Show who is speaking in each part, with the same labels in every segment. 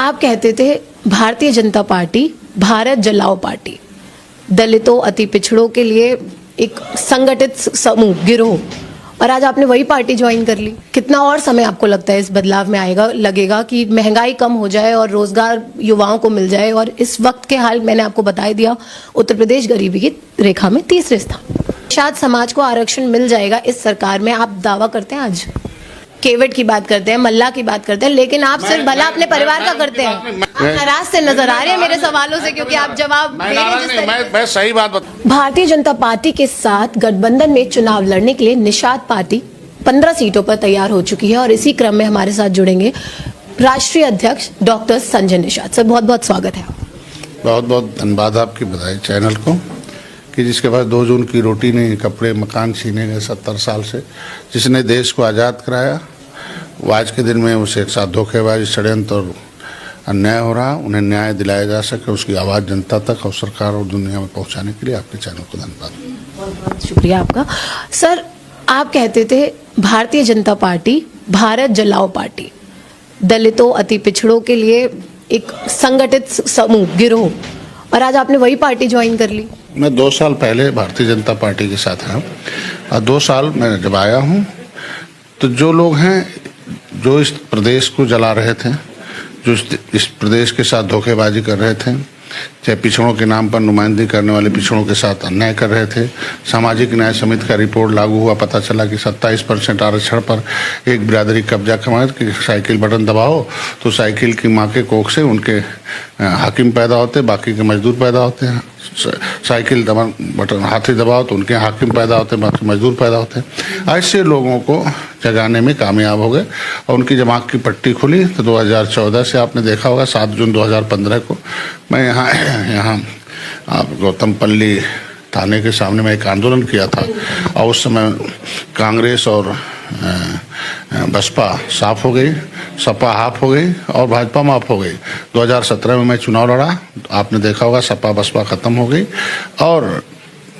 Speaker 1: आप कहते थे भारतीय जनता पार्टी भारत जलाओ पार्टी, दलितों अति पिछड़ों के लिए एक संगठित समूह गिरोह, और आज आपने वही पार्टी ज्वाइन कर ली। कितना और समय आपको लगता है इस बदलाव में लगेगा कि महंगाई कम हो जाए और रोजगार युवाओं को मिल जाए? और इस वक्त के हाल मैंने आपको बता दिया, उत्तर प्रदेश गरीबी की रेखा में तीसरे स्थान। शायद समाज को आरक्षण मिल जाएगा इस सरकार में, आप दावा करते हैं। आज केवट की बात करते हैं, मल्ला की बात करते हैं, लेकिन आप सिर्फ भला अपने परिवार का करते हैं। आप नाराज से नजर आ रहे हैं मेरे सवालों से, क्योंकि आप जवाब
Speaker 2: मैं सही बात बता।
Speaker 1: भारतीय जनता पार्टी के साथ गठबंधन में चुनाव लड़ने के लिए निषाद पार्टी 15 सीटों पर तैयार हो चुकी है, और इसी क्रम में हमारे साथ जुड़ेंगे राष्ट्रीय अध्यक्ष डॉक्टर संजय निषाद। सर, बहुत बहुत स्वागत है।
Speaker 2: बहुत बहुत धन्यवाद आपकी बधाई चैनल को कि जिसके पास 2 जून की रोटी नहीं, कपड़े मकान छीने गए 70 साल से, जिसने देश को आज़ाद कराया, वो आज के दिन में उसे एक साथ धोखेबाजी, षड्यंत्र और अन्याय हो रहा, उन्हें न्याय दिलाया जा सके, उसकी आवाज़ जनता तक और सरकार और दुनिया में पहुंचाने के लिए आपके चैनल को धन्यवाद।
Speaker 1: बहुत बहुत शुक्रिया आपका। सर, आप कहते थे भारतीय जनता पार्टी भारत जलाओ पार्टी, दलितों अति पिछड़ों के लिए एक संगठित समूह गिरोह, और आज आपने वही पार्टी ज्वाइन कर ली।
Speaker 2: मैं 2 साल पहले भारतीय जनता पार्टी के साथ था, और 2 साल मैं जब आया हूँ तो जो लोग हैं जो इस प्रदेश को जला रहे थे, जो इस प्रदेश के साथ धोखेबाजी कर रहे थे, चाहे पिछड़ों के नाम पर नुमाइंदगी करने वाले पिछड़ों के साथ अन्याय कर रहे थे। सामाजिक न्याय समिति का रिपोर्ट लागू हुआ, पता चला कि 27% आरक्षण पर एक बिरादरी कब्जा कमाए कि साइकिल बटन दबाओ तो साइकिल की माँ के कोख से उनके हाकिम पैदा होते, बाकी के मजदूर पैदा होते हैं। साइकिल बटन हाथी दबाओ तो उनके हाकिम पैदा होते, बाकी मजदूर पैदा होते हैं। ऐसे लोगों को जगाने में कामयाब हो गए, और उनकी जब आँख की पट्टी खुली तो 2014 से आपने देखा होगा 7 जून 2015 को मैं यहाँ आप गौतमपल्ली थाने के सामने मैं एक आंदोलन किया था, और उस समय कांग्रेस और बसपा साफ हो गई, सपा हाफ हो गई और भाजपा माफ हो गई। 2017 में मैं चुनाव लड़ा, आपने देखा होगा सपा बसपा खत्म हो गई, और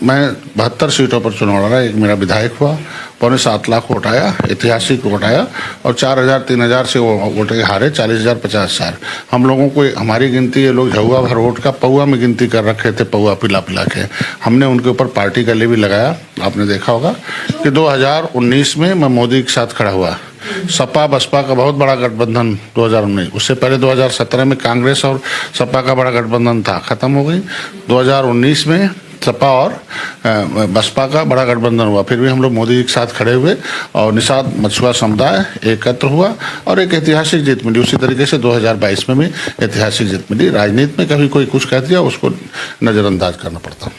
Speaker 2: मैं 72 सीटों पर चुनाव लड़ा। एक मेरा विधायक हुआ, 7.25 लाख वोट आया, ऐतिहासिक वोट आया, और 4,000-3,000 से वो वोट हारे, 40,000 50,000। हम लोगों को हमारी गिनती, ये लोग झुआ भर वोट का पौआ में गिनती कर रखे थे, पौआ पिला पिला के। हमने उनके ऊपर पार्टी का लेवी लगाया। आपने देखा होगा कि 2019 में मैं मोदी के साथ खड़ा हुआ। सपा बसपा का बहुत बड़ा गठबंधन 2019, उससे पहले 2017 में कांग्रेस और सपा का बड़ा गठबंधन था, खत्म हो गई। 2019 में सपा और बसपा का बड़ा गठबंधन हुआ, फिर भी हम लोग मोदी जी के साथ खड़े हुए, और निषाद मछुआ समुदाय एकत्र हुआ और एक ऐतिहासिक जीत मिली। उसी तरीके से 2022 में भी ऐतिहासिक जीत मिली। राजनीति में कभी कोई कुछ कह दिया, उसको नज़रअंदाज करना पड़ता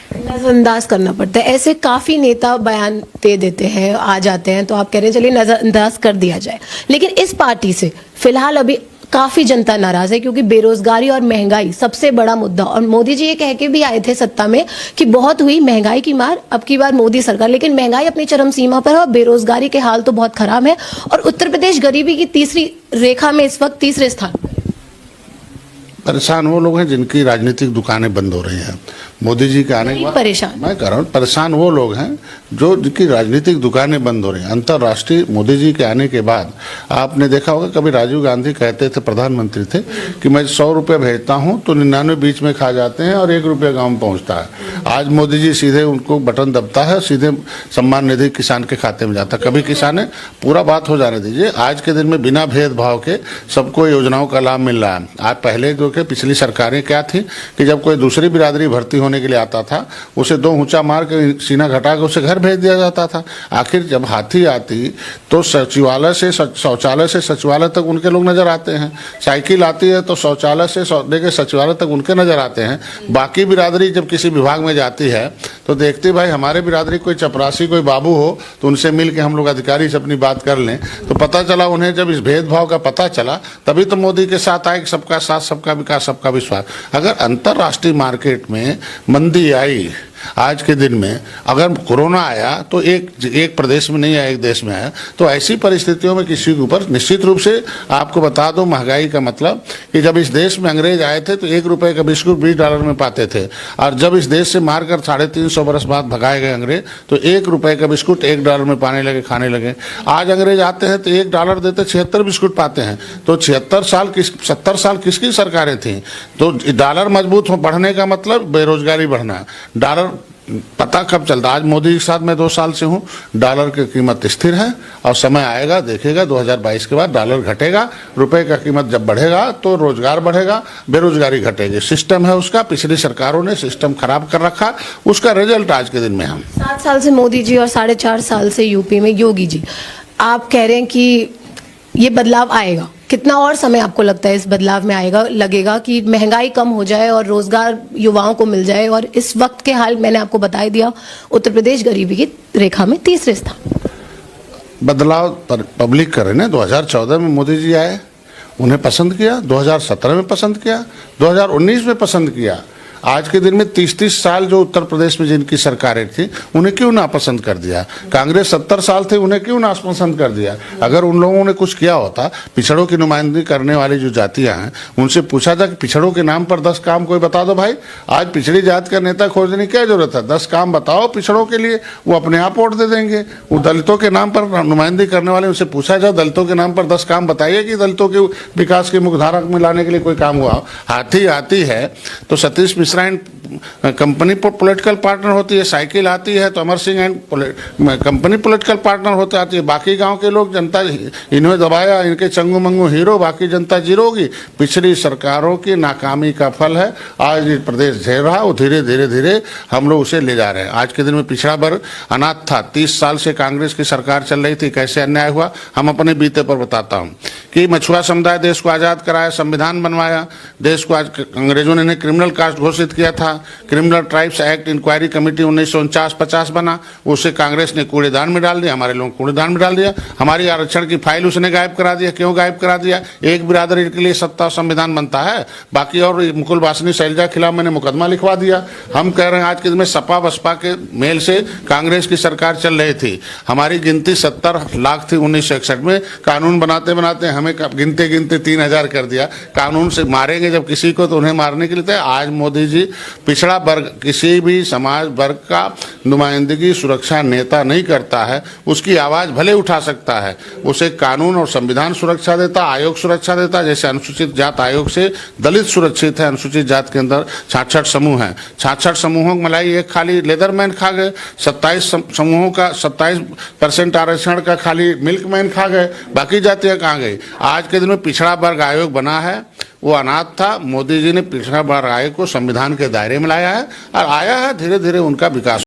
Speaker 2: है।
Speaker 1: ऐसे काफी नेता बयान दे देते हैं, आ जाते हैं, तो आप कह रहे हैं चलिए नजरअंदाज कर दिया जाए, लेकिन इस पार्टी से फिलहाल अभी काफी जनता नाराज है, क्योंकि बेरोजगारी और महंगाई सबसे बड़ा मुद्दा, और मोदी जी ये कह के भी आए थे सत्ता में कि बहुत हुई महंगाई की मार अब की बार मोदी सरकार, लेकिन महंगाई अपनी चरम सीमा पर है और बेरोजगारी के हाल तो बहुत खराब है, और उत्तर प्रदेश गरीबी की तीसरी रेखा में इस वक्त तीसरे स्थान पर।
Speaker 2: परेशान वो लोग हैं जिनकी राजनीतिक दुकानें बंद हो रही हैं मोदी जी के आने के बाद।
Speaker 1: परेशान
Speaker 2: मैं कह रहा हूँ, परेशान वो लोग हैं जो जिनकी राजनीतिक दुकानें बंद हो रही हैं। अंतर्राष्ट्रीय मोदी जी के आने के बाद आपने देखा होगा, कभी राजीव गांधी कहते थे, प्रधानमंत्री थे, कि मैं 100 रुपये भेजता हूँ तो 99 बीच में खा जाते हैं और 1 रुपया गाँव में पहुँचता है। आज मोदी जी सीधे उनको बटन दबता है, सीधे सम्मान निधि किसान के खाते में जाता है। कभी किसान है, पूरा बात हो जाने दीजिए। आज के दिन में बिना भेदभाव के सबको योजनाओं का लाभ मिल रहा है। आज पहले जो कि पिछली सरकारें क्या थी कि जब कोई दूसरी बिरादरी भर्ती होने के लिए आता था, उसे 2 ऊंचा मार के सीना घटा के उसे घर भेज दिया जाता था। आखिर जब हाथी आती तो सचिवालय से शौचालय से सचिवालय तक उनके लोग नजर आते हैं, साइकिल आती है तो शौचालय से लेकर सचिवालय तक उनके नजर आते हैं। बाकी बिरादरी जब किसी विभाग में जाती है तो देखते भाई हमारे बिरादरी कोई चपरासी कोई बाबू हो तो उनसे मिल के हम लोग अधिकारी से अपनी बात कर लें। तो पता चला उन्हें, जब इस भेदभाव का पता चला, तभी तो मोदी के साथ आए, सबका साथ सबका विकास सबका विश्वास। अगर अंतर्राष्ट्रीय मार्केट में मंदी आई आज के दिन में अगर कोरोना आया तो एक प्रदेश में नहीं आया, एक देश में आया, तो ऐसी परिस्थितियों में किसी के ऊपर निश्चित रूप से आपको बता दो, महंगाई का मतलब कि जब इस देश में अंग्रेज आए थे तो $1 का बिस्कुट $20 में पाते थे, और जब इस देश से मारकर 350 बरस बाद भगाए गए अंग्रेज तो $1 का बिस्कुट $1 में पाने लगे, खाने लगे। आज अंग्रेज आते हैं तो $1 देते 76 बिस्कुट पाते हैं। तो 70 साल किसकी सरकारें थी? तो डॉलर मजबूत बढ़ने का मतलब बेरोजगारी बढ़ना। डॉलर पता कब चलता? आज मोदी के साथ मैं 2 साल से हूँ, डॉलर की कीमत स्थिर है, और समय आएगा देखिएगा 2022 के बाद डॉलर घटेगा, रुपए का कीमत जब बढ़ेगा तो रोजगार बढ़ेगा, बेरोजगारी घटेगी। सिस्टम है उसका, पिछली सरकारों ने सिस्टम खराब कर रखा, उसका रिजल्ट आज के दिन में हम
Speaker 1: 7 साल से मोदी जी और 4.5 साल से यूपी में योगी जी, आप कह रहे हैं कि ये बदलाव आएगा। कितना और समय आपको लगता है इस बदलाव में लगेगा कि महंगाई कम हो जाए और रोजगार युवाओं को मिल जाए? और इस वक्त के हाल मैंने आपको बता दिया, उत्तर प्रदेश गरीबी की रेखा में 3रे स्थान।
Speaker 2: बदलाव पब्लिक कर रहे ना। 2014 में मोदी जी आए, उन्हें पसंद किया, 2017 में पसंद किया, 2019 में पसंद किया। आज के दिन में 30 साल जो उत्तर प्रदेश में जिनकी सरकारें थी उन्हें क्यों नापसंद कर दिया? कांग्रेस 70 साल थे, उन्हें क्यों नापसंद कर दिया? अगर उन लोगों ने कुछ किया होता, पिछड़ों की नुमाइंदगी करने वाली जो जातियां हैं उनसे पूछा था कि पिछड़ों के नाम पर 10 काम कोई बता दो भाई। आज पिछड़ी जात का नेता खोजने की क्या जरूरत है? 10 काम बताओ पिछड़ों के लिए, वो अपने आप वोट दे देंगे। वो दलितों के नाम पर नुमाइंदगी करने वाले, उनसे पूछा जाए दलितों के नाम पर 10 काम बताइए कि दलितों के विकास की मुख्यधारा में लाने के लिए कोई काम हुआ। हाथी आती है तो Satish Mishra company political partner होती है, साइकिल आती है तो Amar Singh and company political पार्टननर होते आती है। बाकी गांव के लोग, जनता इन्हें दबाया, इनके चंगू मंगू हीरो, बाकी जनता जीरो होगी। पिछली सरकारों की नाकामी का फल है आज ये प्रदेश झेल रहा, वो धीरे धीरे धीरे हम लोग उसे ले जा रहे हैं। आज के दिन में पिछड़ा वर्ग अनाथ था, 30 साल से कांग्रेस की सरकार चल रही थी, कैसे अन्याय हुआ हम अपने बीते पर बताता हूँ कि मछुआ समुदाय देश को आज़ाद कराया, संविधान बनवाया, देश को आज अंग्रेजों ने क्रिमिनल कास्ट घोषित किया था, Criminal Tribes Act Inquiry Committee 1949-50 बना, उसे कांग्रेस ने कूड़ेदान में डाल दिया, हमारे लोग कूड़ेदान में डाल दिया। हमारी आरक्षण की फाइल उसने गायब करा दिया। क्यों गायब करा दिया? एक बिरादरी के लिए सत्ता संविधान बनता है, बाकी और मुकुल वासनी शैलजा के खिलाफ मैंने मुकदमा लिखवा दिया। हम कह रहे हैं आज के दिन में सपा बसपा के मेल से कांग्रेस की सरकार चल रही थी, हमारी गिनती 70 लाख थी 1961 में। कानून बनाते बनाते हमें गिनते गिनते 3000 कर दिया। कानून से मारेंगे जब किसी को तो उन्हें मारने के लिए थे। आज मोदी जी पिछड़ा वर्ग, किसी भी समाज वर्ग का नुमाइंदगी सुरक्षा नेता नहीं करता है, उसकी आवाज़ भले उठा सकता है, उसे कानून और संविधान सुरक्षा देता, आयोग सुरक्षा देता। जैसे अनुसूचित जात आयोग से दलित सुरक्षित है, अनुसूचित जात के अंदर 66 समूह हैं, 66 समूहों की मलाई एक खाली लेदरमैन खा गए, 27 समूहों का 27% आरक्षण का खाली मिल्कमैन खा गए, बाकी जातियाँ कहाँ गई? आज के दिन में पिछड़ा वर्ग आयोग बना है, वो अनाथ था, मोदी जी ने पिछड़ा वर्ग आयोग को संविधान के दायरे में लाया है और आया है, धीरे धीरे उनका विकास